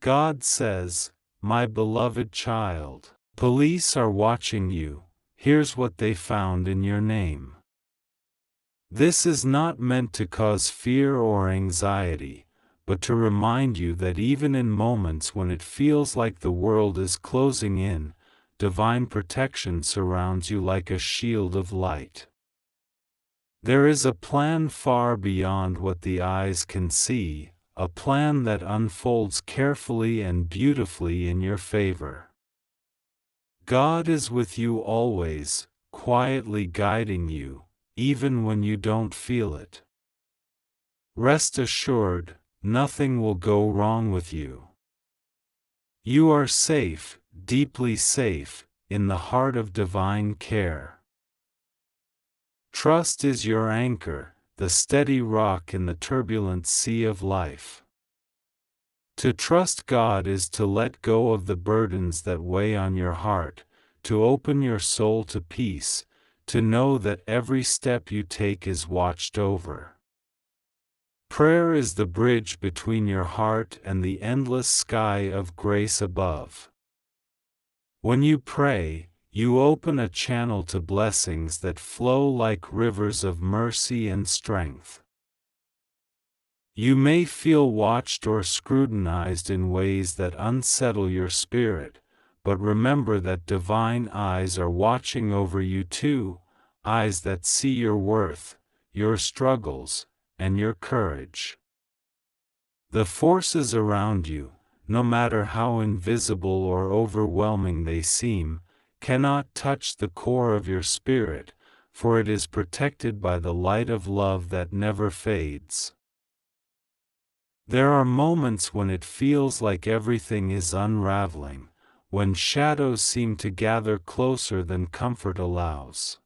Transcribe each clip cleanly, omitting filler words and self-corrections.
God says, "My beloved child, police are watching you, here's what they found in your name." This is not meant to cause fear or anxiety, but to remind you that even in moments when it feels like the world is closing in, divine protection surrounds you like a shield of light. There is a plan far beyond what the eyes can see, a plan that unfolds carefully and beautifully in your favor. God is with you always, quietly guiding you, even when you don't feel it. Rest assured, nothing will go wrong with you. You are safe, deeply safe, in the heart of divine care. Trust is your anchor, the steady rock in the turbulent sea of life. To trust God is to let go of the burdens that weigh on your heart, to open your soul to peace, to know that every step you take is watched over. Prayer is the bridge between your heart and the endless sky of grace above. When you pray, you open a channel to blessings that flow like rivers of mercy and strength. You may feel watched or scrutinized in ways that unsettle your spirit, but remember that divine eyes are watching over you too, eyes that see your worth, your struggles, and your courage. The forces around you, no matter how invisible or overwhelming they seem, cannot touch the core of your spirit, for it is protected by the light of love that never fades. There are moments when it feels like everything is unraveling, when shadows seem to gather closer than comfort allows.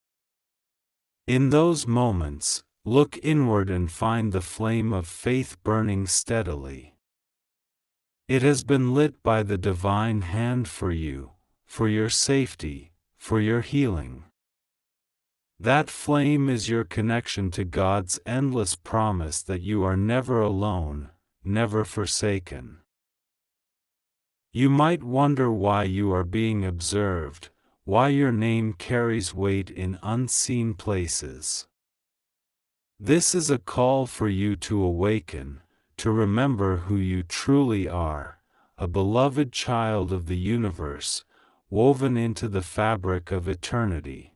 In those moments, look inward and find the flame of faith burning steadily. It has been lit by the divine hand for you, for your safety, for your healing. That flame is your connection to God's endless promise that you are never alone, never forsaken. You might wonder why you are being observed, why your name carries weight in unseen places. This is a call for you to awaken, to remember who you truly are, a beloved child of the universe, woven into the fabric of eternity.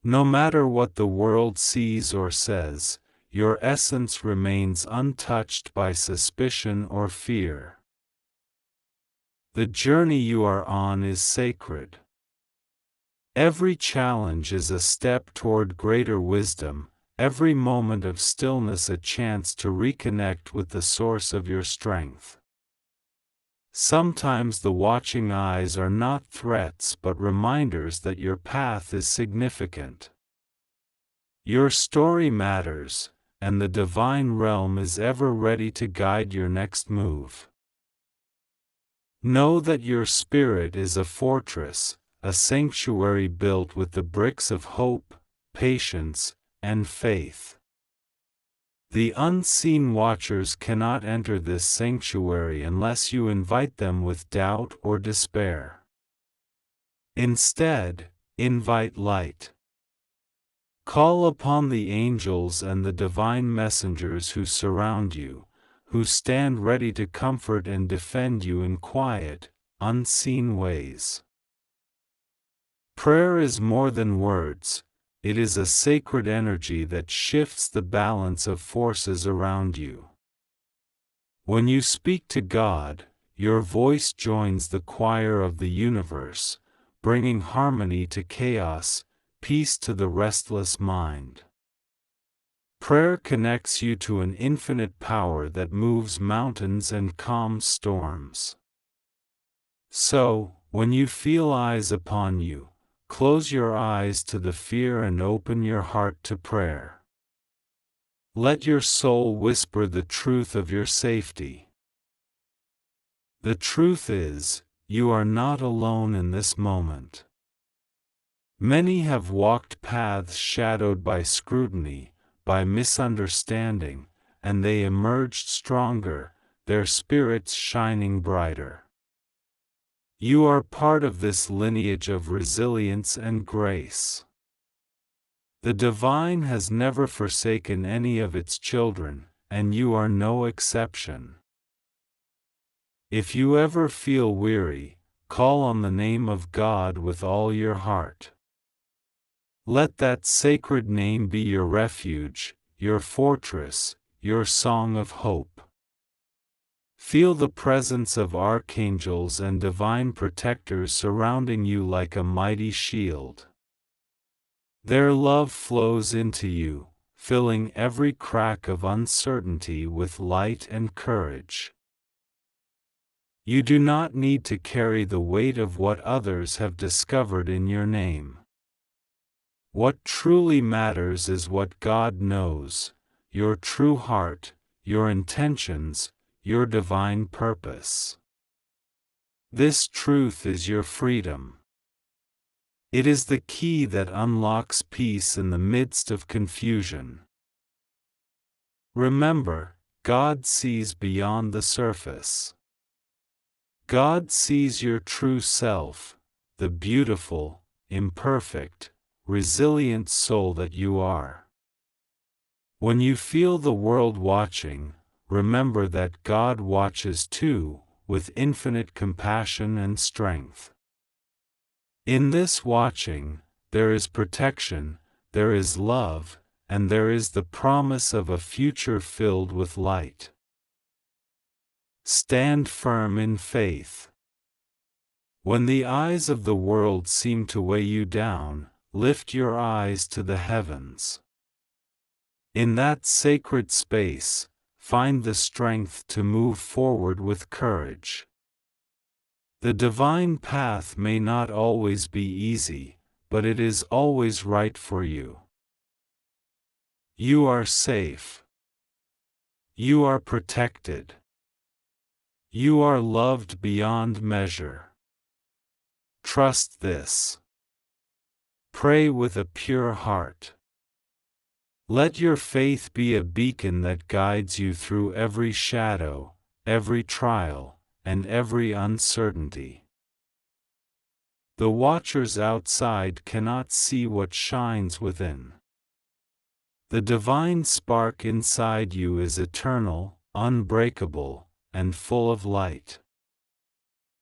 No matter what the world sees or says, your essence remains untouched by suspicion or fear. The journey you are on is sacred. Every challenge is a step toward greater wisdom, every moment of stillness a chance to reconnect with the source of your strength. Sometimes the watching eyes are not threats but reminders that your path is significant. Your story matters, and the divine realm is ever ready to guide your next move. Know that your spirit is a fortress, a sanctuary built with the bricks of hope, patience, and faith. The unseen watchers cannot enter this sanctuary unless you invite them with doubt or despair. Instead, invite light. Call upon the angels and the divine messengers who surround you, who stand ready to comfort and defend you in quiet, unseen ways. Prayer is more than words. It is a sacred energy that shifts the balance of forces around you. When you speak to God, your voice joins the choir of the universe, bringing harmony to chaos, peace to the restless mind. Prayer connects you to an infinite power that moves mountains and calms storms. So, when you feel eyes upon you, close your eyes to the fear and open your heart to prayer. Let your soul whisper the truth of your safety. The truth is, you are not alone in this moment. Many have walked paths shadowed by scrutiny, by misunderstanding, and they emerged stronger, their spirits shining brighter. You are part of this lineage of resilience and grace. The divine has never forsaken any of its children, and you are no exception. If you ever feel weary, call on the name of God with all your heart. Let that sacred name be your refuge, your fortress, your song of hope. Feel the presence of archangels and divine protectors surrounding you like a mighty shield. Their love flows into you, filling every crack of uncertainty with light and courage. You do not need to carry the weight of what others have discovered in your name. What truly matters is what God knows, your true heart, your intentions, your divine purpose. This truth is your freedom. It is the key that unlocks peace in the midst of confusion. Remember, God sees beyond the surface. God sees your true self, the beautiful, imperfect, resilient soul that you are. When you feel the world watching, remember that God watches too, with infinite compassion and strength. In this watching, there is protection, there is love, and there is the promise of a future filled with light. Stand firm in faith. When the eyes of the world seem to weigh you down, lift your eyes to the heavens. In that sacred space, find the strength to move forward with courage. The divine path may not always be easy, but it is always right for you. You are safe. You are protected. You are loved beyond measure. Trust this. Pray with a pure heart. Let your faith be a beacon that guides you through every shadow, every trial, and every uncertainty. The watchers outside cannot see what shines within. The divine spark inside you is eternal, unbreakable, and full of light.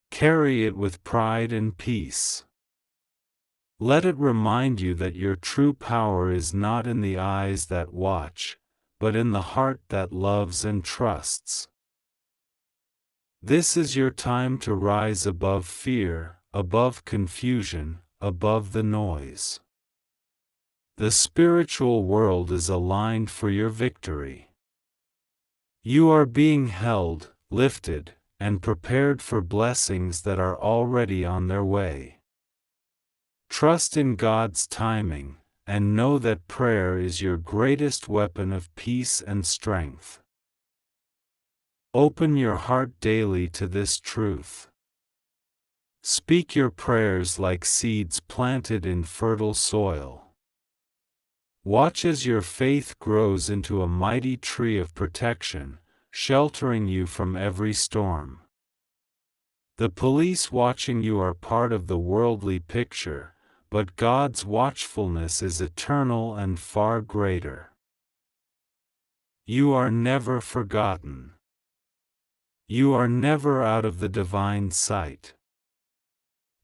Carry it with pride and peace. Let it remind you that your true power is not in the eyes that watch, but in the heart that loves and trusts. This is your time to rise above fear, above confusion, above the noise. The spiritual world is aligned for your victory. You are being held, lifted, and prepared for blessings that are already on their way. Trust in God's timing, and know that prayer is your greatest weapon of peace and strength. Open your heart daily to this truth. Speak your prayers like seeds planted in fertile soil. Watch as your faith grows into a mighty tree of protection, sheltering you from every storm. The police watching you are part of the worldly picture, but God's watchfulness is eternal and far greater. You are never forgotten. You are never out of the divine sight.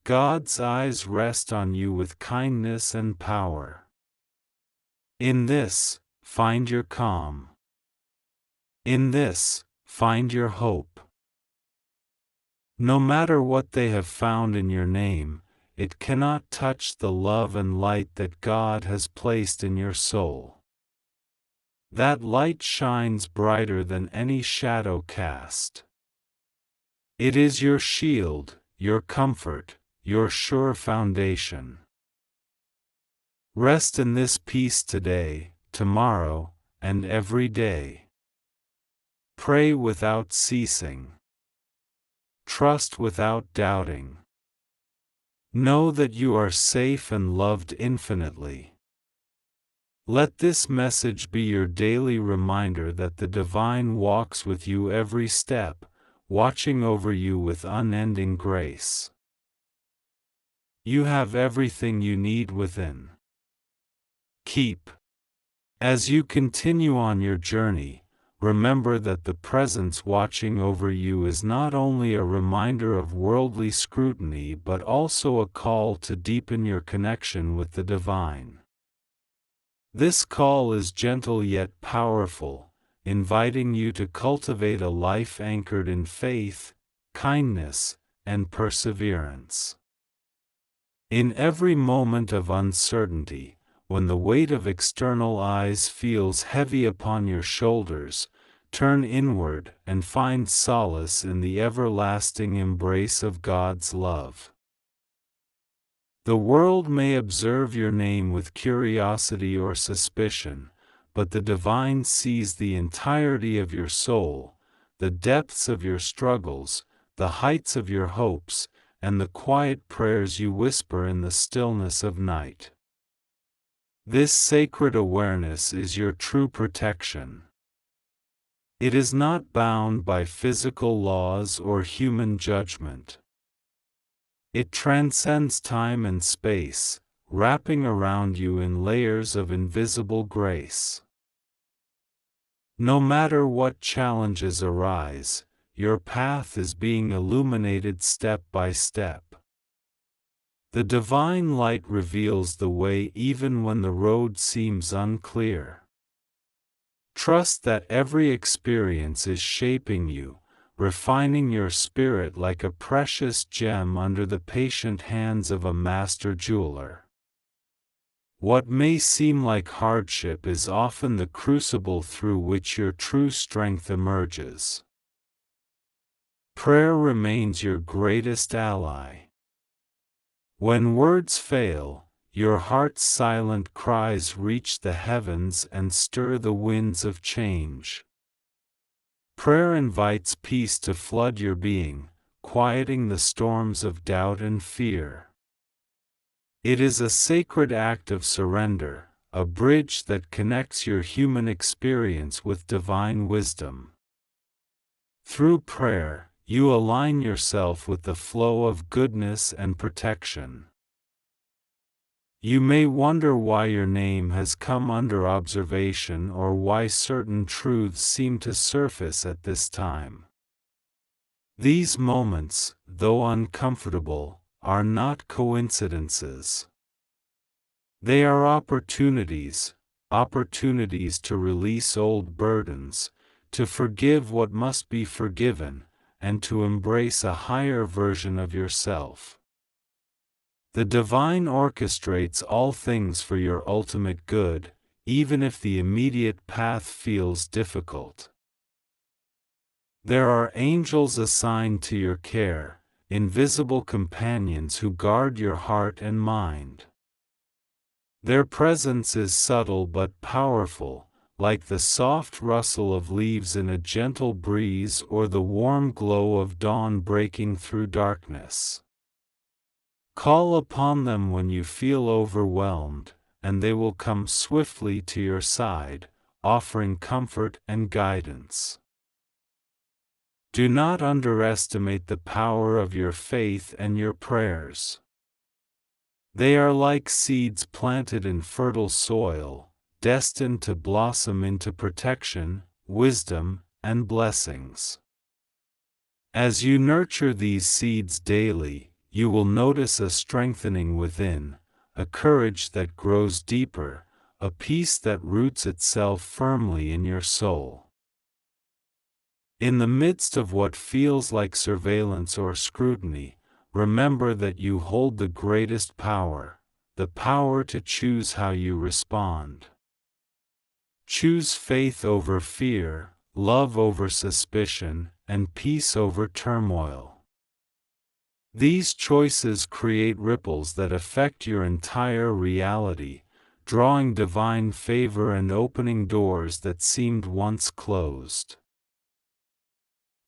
God's eyes rest on you with kindness and power. In this, find your calm. In this, find your hope. No matter what they have found in your name, it cannot touch the love and light that God has placed in your soul. That light shines brighter than any shadow cast. It is your shield, your comfort, your sure foundation. Rest in this peace today, tomorrow, and every day. Pray without ceasing. Trust without doubting. Know that you are safe and loved infinitely. Let this message be your daily reminder that the divine walks with you every step, watching over you with unending grace. You have everything you need within. Keep. As you continue on your journey, remember that the presence watching over you is not only a reminder of worldly scrutiny but also a call to deepen your connection with the divine. This call is gentle yet powerful, inviting you to cultivate a life anchored in faith, kindness, and perseverance. In every moment of uncertainty, when the weight of external eyes feels heavy upon your shoulders, turn inward and find solace in the everlasting embrace of God's love. The world may observe your name with curiosity or suspicion, but the divine sees the entirety of your soul, the depths of your struggles, the heights of your hopes, and the quiet prayers you whisper in the stillness of night. This sacred awareness is your true protection. It is not bound by physical laws or human judgment. It transcends time and space, wrapping around you in layers of invisible grace. No matter what challenges arise, your path is being illuminated step by step. The divine light reveals the way even when the road seems unclear. Trust that every experience is shaping you, refining your spirit like a precious gem under the patient hands of a master jeweler. What may seem like hardship is often the crucible through which your true strength emerges. Prayer remains your greatest ally. When words fail, your heart's silent cries reach the heavens and stir the winds of change. Prayer invites peace to flood your being, quieting the storms of doubt and fear. It is a sacred act of surrender, a bridge that connects your human experience with divine wisdom. Through prayer, you align yourself with the flow of goodness and protection. You may wonder why your name has come under observation or why certain truths seem to surface at this time. These moments, though uncomfortable, are not coincidences. They are opportunities to release old burdens, to forgive what must be forgiven, and to embrace a higher version of yourself. The divine orchestrates all things for your ultimate good, even if the immediate path feels difficult. There are angels assigned to your care, invisible companions who guard your heart and mind. Their presence is subtle but powerful, like the soft rustle of leaves in a gentle breeze or the warm glow of dawn breaking through darkness. Call upon them when you feel overwhelmed, and they will come swiftly to your side, offering comfort and guidance. Do not underestimate the power of your faith and your prayers. They are like seeds planted in fertile soil, destined to blossom into protection, wisdom, and blessings. As you nurture these seeds daily, you will notice a strengthening within, a courage that grows deeper, a peace that roots itself firmly in your soul. In the midst of what feels like surveillance or scrutiny, remember that you hold the greatest power, the power to choose how you respond. Choose faith over fear, love over suspicion, and peace over turmoil. These choices create ripples that affect your entire reality, drawing divine favor and opening doors that seemed once closed.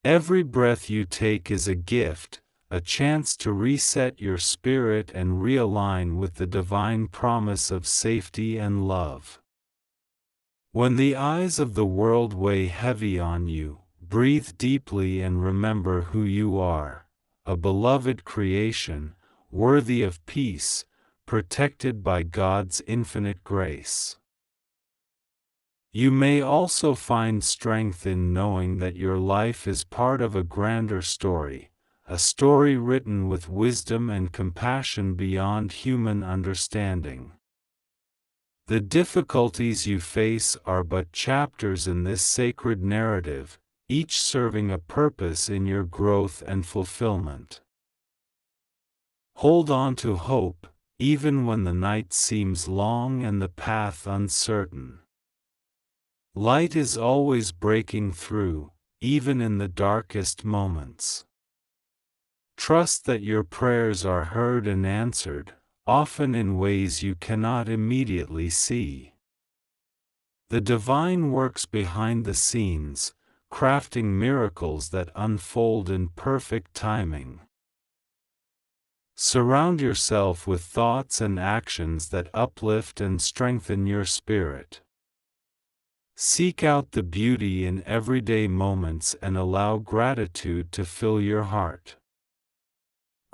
Every breath you take is a gift, a chance to reset your spirit and realign with the divine promise of safety and love. When the eyes of the world weigh heavy on you, breathe deeply and remember who you are, a beloved creation, worthy of peace, protected by God's infinite grace. You may also find strength in knowing that your life is part of a grander story, a story written with wisdom and compassion beyond human understanding. The difficulties you face are but chapters in this sacred narrative, each serving a purpose in your growth and fulfillment. Hold on to hope, even when the night seems long and the path uncertain. Light is always breaking through, even in the darkest moments. Trust that your prayers are heard and answered, often in ways you cannot immediately see. The divine works behind the scenes, crafting miracles that unfold in perfect timing. Surround yourself with thoughts and actions that uplift and strengthen your spirit. Seek out the beauty in everyday moments and allow gratitude to fill your heart.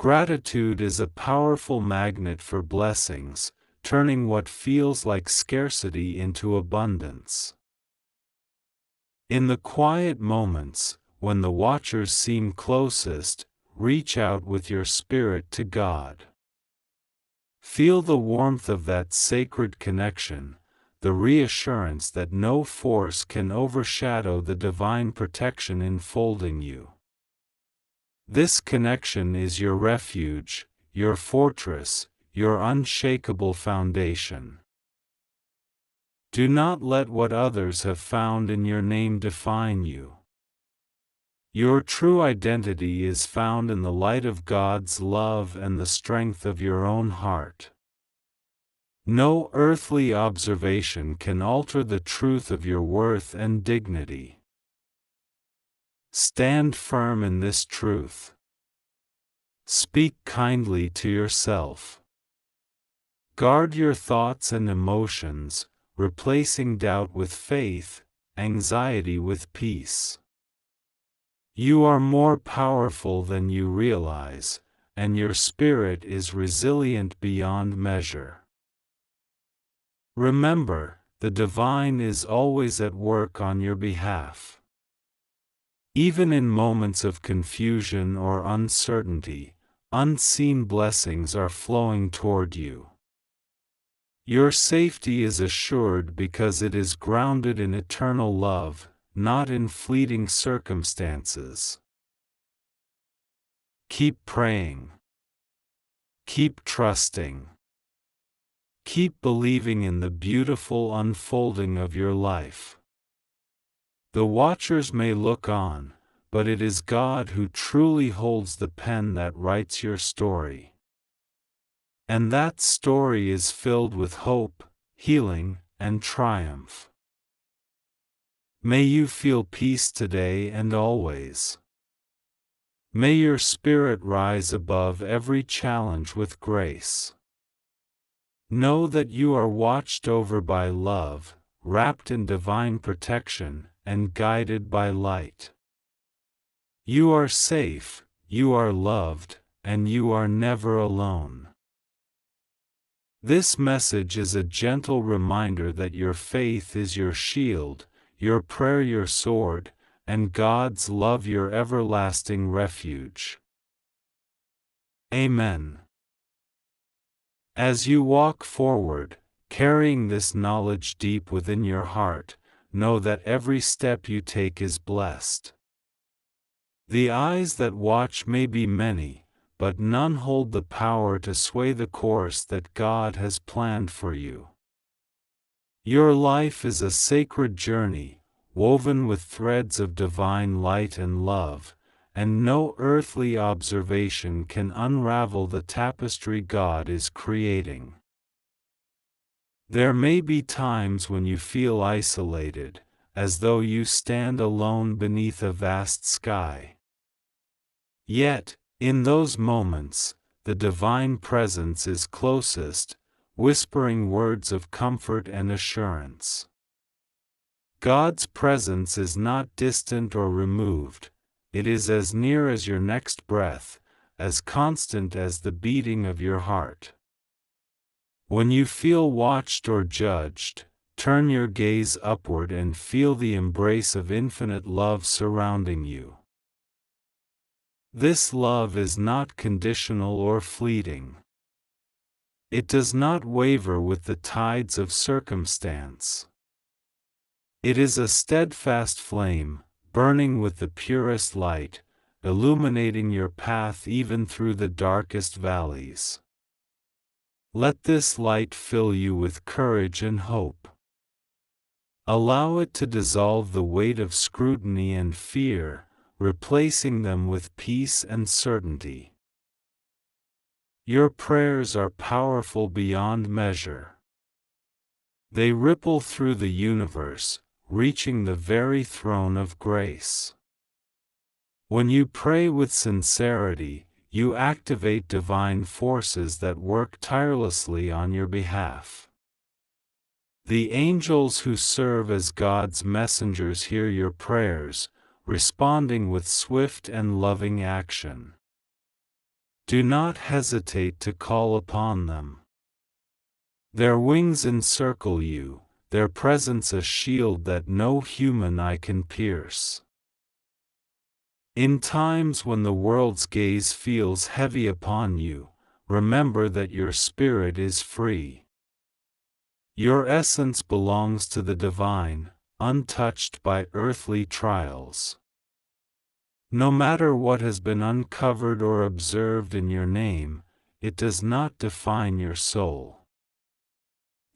Gratitude is a powerful magnet for blessings, turning what feels like scarcity into abundance. In the quiet moments, when the watchers seem closest, reach out with your spirit to God. Feel the warmth of that sacred connection, the reassurance that no force can overshadow the divine protection enfolding you. This connection is your refuge, your fortress, your unshakable foundation. Do not let what others have found in your name define you. Your true identity is found in the light of God's love and the strength of your own heart. No earthly observation can alter the truth of your worth and dignity. Stand firm in this truth. Speak kindly to yourself. Guard your thoughts and emotions, replacing doubt with faith, anxiety with peace. You are more powerful than you realize, and your spirit is resilient beyond measure. Remember, the divine is always at work on your behalf. Even in moments of confusion or uncertainty, unseen blessings are flowing toward you. Your safety is assured because it is grounded in eternal love, not in fleeting circumstances. Keep praying. Keep trusting. Keep believing in the beautiful unfolding of your life. The watchers may look on, but it is God who truly holds the pen that writes your story. And that story is filled with hope, healing, and triumph. May you feel peace today and always. May your spirit rise above every challenge with grace. Know that you are watched over by love, wrapped in divine protection, and guided by light. You are safe, you are loved, and you are never alone. This message is a gentle reminder that your faith is your shield, your prayer your sword, and God's love your everlasting refuge. Amen. As you walk forward, carrying this knowledge deep within your heart, know that every step you take is blessed. The eyes that watch may be many, but none hold the power to sway the course that God has planned for you. Your life is a sacred journey, woven with threads of divine light and love, and no earthly observation can unravel the tapestry God is creating. There may be times when you feel isolated, as though you stand alone beneath a vast sky. Yet, in those moments, the divine presence is closest, whispering words of comfort and assurance. God's presence is not distant or removed, it is as near as your next breath, as constant as the beating of your heart. When you feel watched or judged, turn your gaze upward and feel the embrace of infinite love surrounding you. This love is not conditional or fleeting. It does not waver with the tides of circumstance. It is a steadfast flame, burning with the purest light, illuminating your path even through the darkest valleys. Let this light fill you with courage and hope. Allow it to dissolve the weight of scrutiny and fear, replacing them with peace and certainty. Your prayers are powerful beyond measure. They ripple through the universe, reaching the very throne of grace. When you pray with sincerity, you activate divine forces that work tirelessly on your behalf. The angels who serve as God's messengers hear your prayers, responding with swift and loving action. Do not hesitate to call upon them. Their wings encircle you, their presence a shield that no human eye can pierce. In times when the world's gaze feels heavy upon you, remember that your spirit is free. Your essence belongs to the divine, untouched by earthly trials. No matter what has been uncovered or observed in your name, it does not define your soul.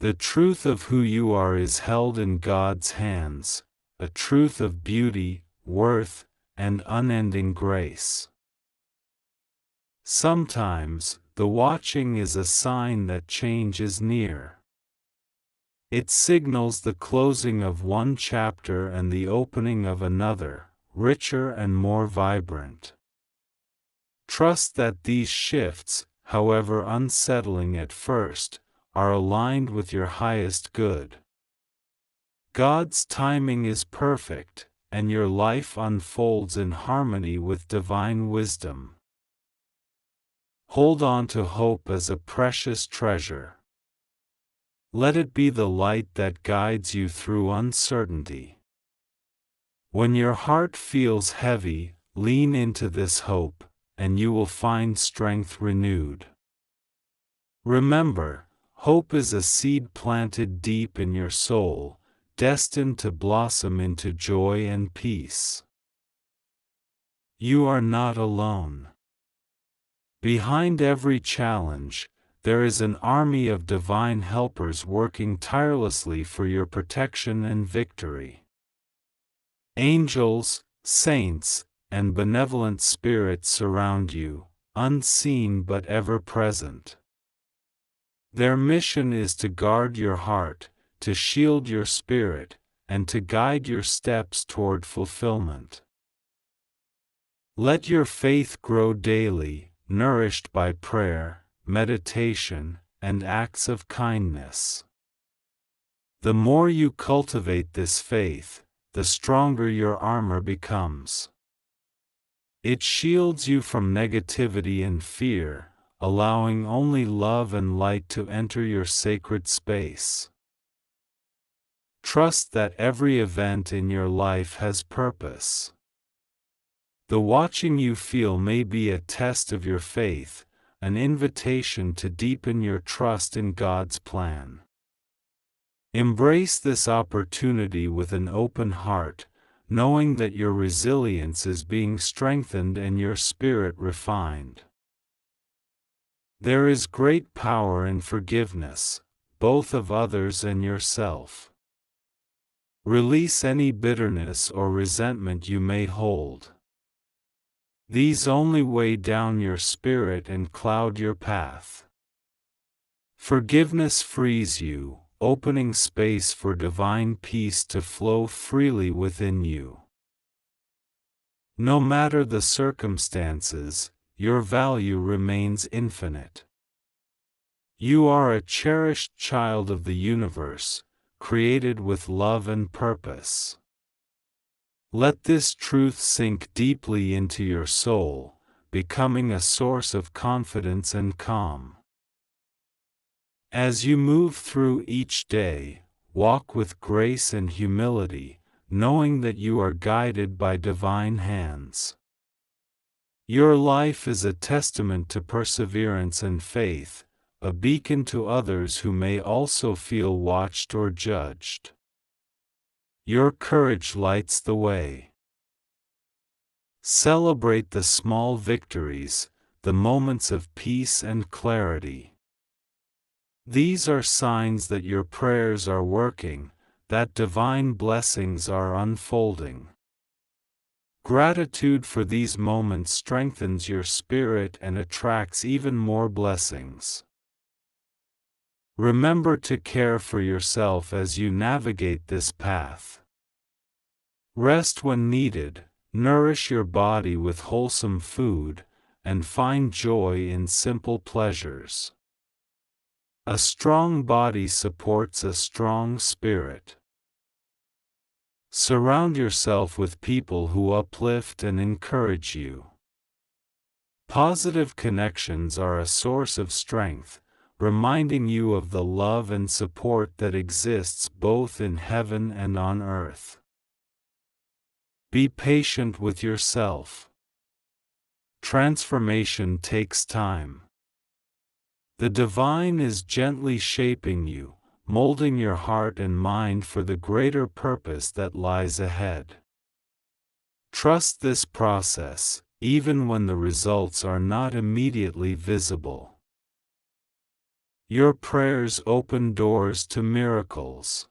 The truth of who you are is held in God's hands, a truth of beauty, worth, and unending grace. Sometimes, the watching is a sign that change is near. It signals the closing of one chapter and the opening of another, richer and more vibrant. Trust that these shifts, however unsettling at first, are aligned with your highest good. God's timing is perfect, and your life unfolds in harmony with divine wisdom. Hold on to hope as a precious treasure. Let it be the light that guides you through uncertainty. When your heart feels heavy, lean into this hope, and you will find strength renewed. Remember, hope is a seed planted deep in your soul, destined to blossom into joy and peace. You are not alone. Behind every challenge, there is an army of divine helpers working tirelessly for your protection and victory. Angels, saints, and benevolent spirits surround you, unseen but ever present. Their mission is to guard your heart, to shield your spirit, and to guide your steps toward fulfillment. Let your faith grow daily, nourished by prayer, meditation, and acts of kindness. The more you cultivate this faith, the stronger your armor becomes. It shields you from negativity and fear, allowing only love and light to enter your sacred space. Trust that every event in your life has purpose. The watching you feel may be a test of your faith, an invitation to deepen your trust in God's plan. Embrace this opportunity with an open heart, knowing that your resilience is being strengthened and your spirit refined. There is great power in forgiveness, both of others and yourself. Release any bitterness or resentment you may hold. These only weigh down your spirit and cloud your path. Forgiveness frees you, opening space for divine peace to flow freely within you. No matter the circumstances, your value remains infinite. You are a cherished child of the universe, created with love and purpose. Let this truth sink deeply into your soul, becoming a source of confidence and calm. As you move through each day, walk with grace and humility, knowing that you are guided by divine hands. Your life is a testament to perseverance and faith, a beacon to others who may also feel watched or judged. Your courage lights the way. Celebrate the small victories, the moments of peace and clarity. These are signs that your prayers are working, that divine blessings are unfolding. Gratitude for these moments strengthens your spirit and attracts even more blessings. Remember to care for yourself as you navigate this path. Rest when needed, nourish your body with wholesome food, and find joy in simple pleasures. A strong body supports a strong spirit. Surround yourself with people who uplift and encourage you. Positive connections are a source of strength, reminding you of the love and support that exists both in heaven and on earth. Be patient with yourself. Transformation takes time. The divine is gently shaping you, molding your heart and mind for the greater purpose that lies ahead. Trust this process, even when the results are not immediately visible. Your prayers open doors to miracles.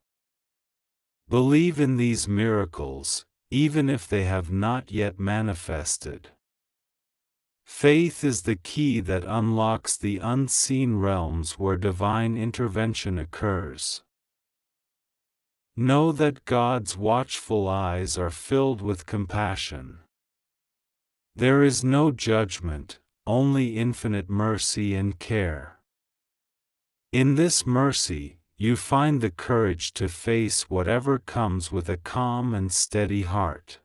Believe in these miracles, even if they have not yet manifested. Faith is the key that unlocks the unseen realms where divine intervention occurs. Know that God's watchful eyes are filled with compassion. There is no judgment, only infinite mercy and care. In this mercy, you find the courage to face whatever comes with a calm and steady heart.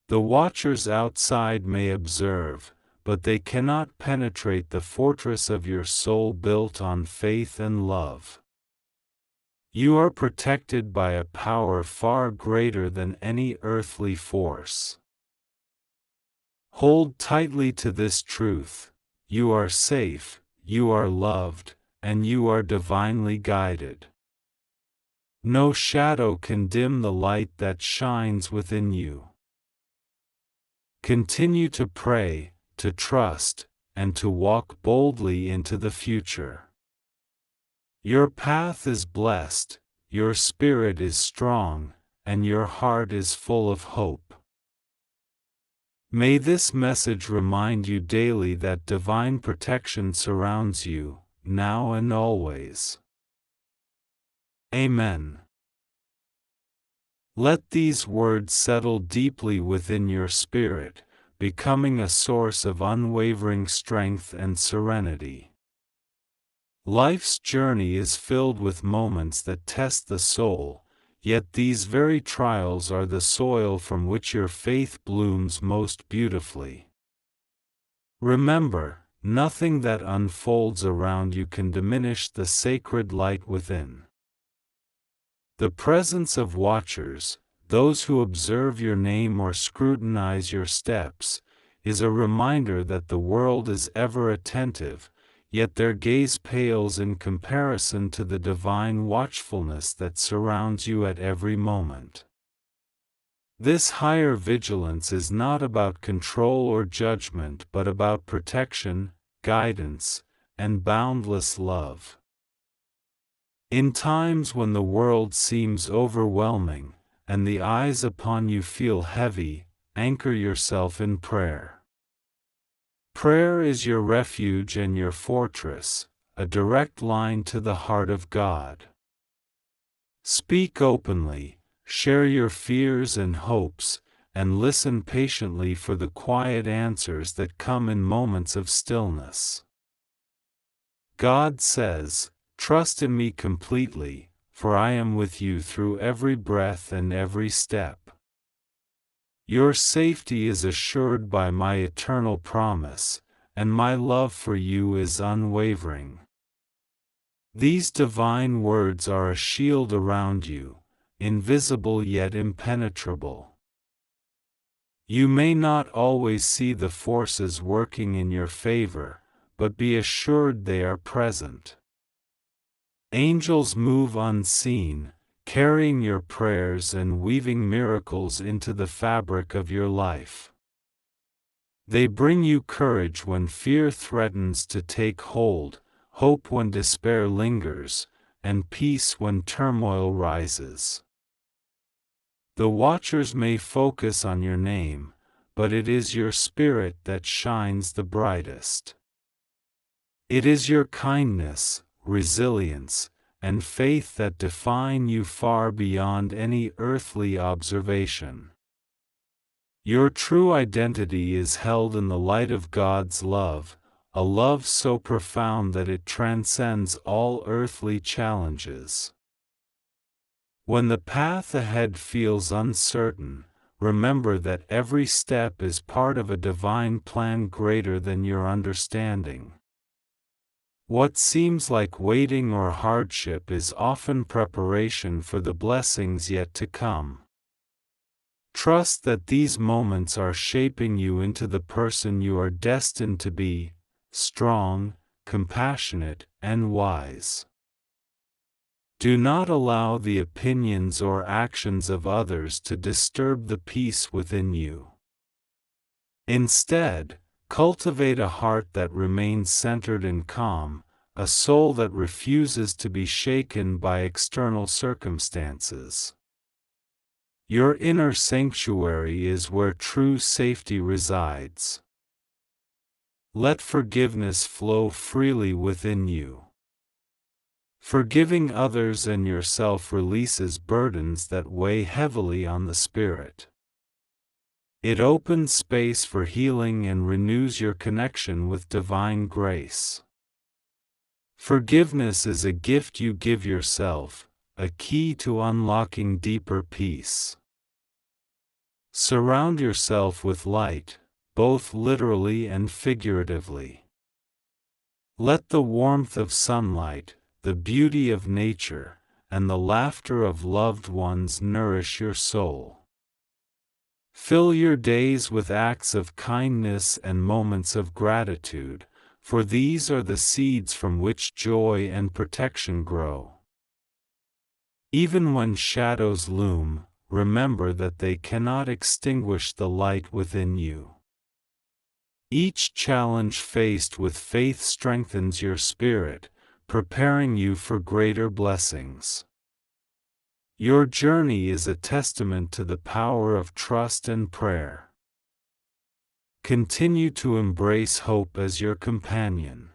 The watchers outside may observe, but they cannot penetrate the fortress of your soul built on faith and love. You are protected by a power far greater than any earthly force. Hold tightly to this truth: you are safe, you are loved, and you are divinely guided. No shadow can dim the light that shines within you. Continue to pray, to trust, and to walk boldly into the future. Your path is blessed, your spirit is strong, and your heart is full of hope. May this message remind you daily that divine protection surrounds you, now and always. Amen. Let these words settle deeply within your spirit, becoming a source of unwavering strength and serenity. Life's journey is filled with moments that test the soul, yet these very trials are the soil from which your faith blooms most beautifully. Remember, nothing that unfolds around you can diminish the sacred light within. The presence of watchers, those who observe your name or scrutinize your steps, is a reminder that the world is ever attentive, yet their gaze pales in comparison to the divine watchfulness that surrounds you at every moment. This higher vigilance is not about control or judgment but about protection, guidance, and boundless love. In times when the world seems overwhelming, and the eyes upon you feel heavy, anchor yourself in prayer. Prayer is your refuge and your fortress, a direct line to the heart of God. Speak openly, share your fears and hopes, and listen patiently for the quiet answers that come in moments of stillness. God says, "Trust in me completely, for I am with you through every breath and every step. Your safety is assured by my eternal promise, and my love for you is unwavering. These divine words are a shield around you, invisible yet impenetrable. You may not always see the forces working in your favor, but be assured they are present. Angels move unseen, carrying your prayers and weaving miracles into the fabric of your life. They bring you courage when fear threatens to take hold, hope when despair lingers, and peace when turmoil rises. The watchers may focus on your name, but it is your spirit that shines the brightest. It is your kindness, resilience, and faith that define you far beyond any earthly observation. Your true identity is held in the light of God's love, a love so profound that it transcends all earthly challenges. When the path ahead feels uncertain, remember that every step is part of a divine plan greater than your understanding. What seems like waiting or hardship is often preparation for the blessings yet to come. Trust that these moments are shaping you into the person you are destined to be, strong, compassionate, and wise. Do not allow the opinions or actions of others to disturb the peace within you. Instead, cultivate a heart that remains centered and calm, a soul that refuses to be shaken by external circumstances. Your inner sanctuary is where true safety resides. Let forgiveness flow freely within you. Forgiving others and yourself releases burdens that weigh heavily on the spirit. It opens space for healing and renews your connection with divine grace. Forgiveness is a gift you give yourself, a key to unlocking deeper peace. Surround yourself with light, both literally and figuratively. Let the warmth of sunlight, the beauty of nature, and the laughter of loved ones nourish your soul. Fill your days with acts of kindness and moments of gratitude, for these are the seeds from which joy and protection grow. Even when shadows loom, remember that they cannot extinguish the light within you. Each challenge faced with faith strengthens your spirit, preparing you for greater blessings. Your journey is a testament to the power of trust and prayer. Continue to embrace hope as your companion.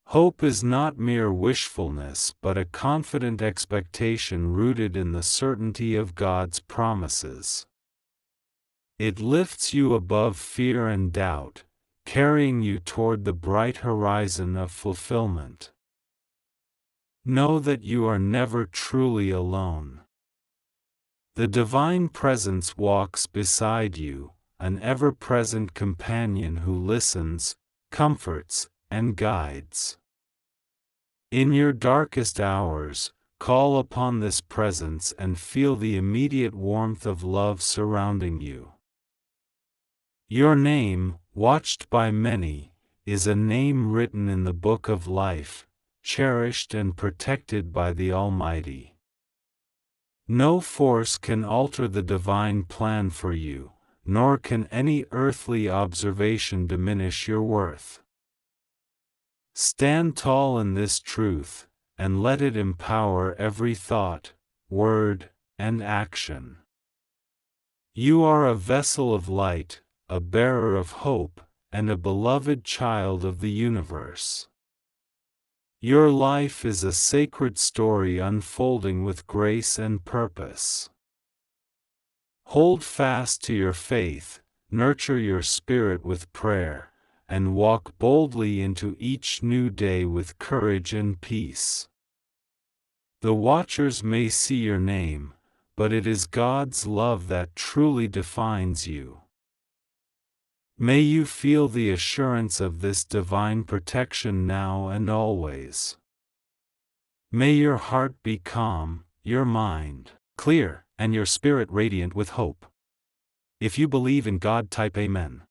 Hope is not mere wishfulness but a confident expectation rooted in the certainty of God's promises. It lifts you above fear and doubt, carrying you toward the bright horizon of fulfillment. Know that you are never truly alone. The divine presence walks beside you, an ever-present companion who listens, comforts, and guides. In your darkest hours, call upon this presence and feel the immediate warmth of love surrounding you. Your name, watched by many, is a name written in the book of life, cherished and protected by the Almighty. No force can alter the divine plan for you, nor can any earthly observation diminish your worth. Stand tall in this truth, and let it empower every thought, word, and action. You are a vessel of light, a bearer of hope, and a beloved child of the universe. Your life is a sacred story unfolding with grace and purpose. Hold fast to your faith, nurture your spirit with prayer, and walk boldly into each new day with courage and peace. The watchers may see your name, but it is God's love that truly defines you. May you feel the assurance of this divine protection now and always. May your heart be calm, your mind clear, and your spirit radiant with hope. If you believe in God, type Amen.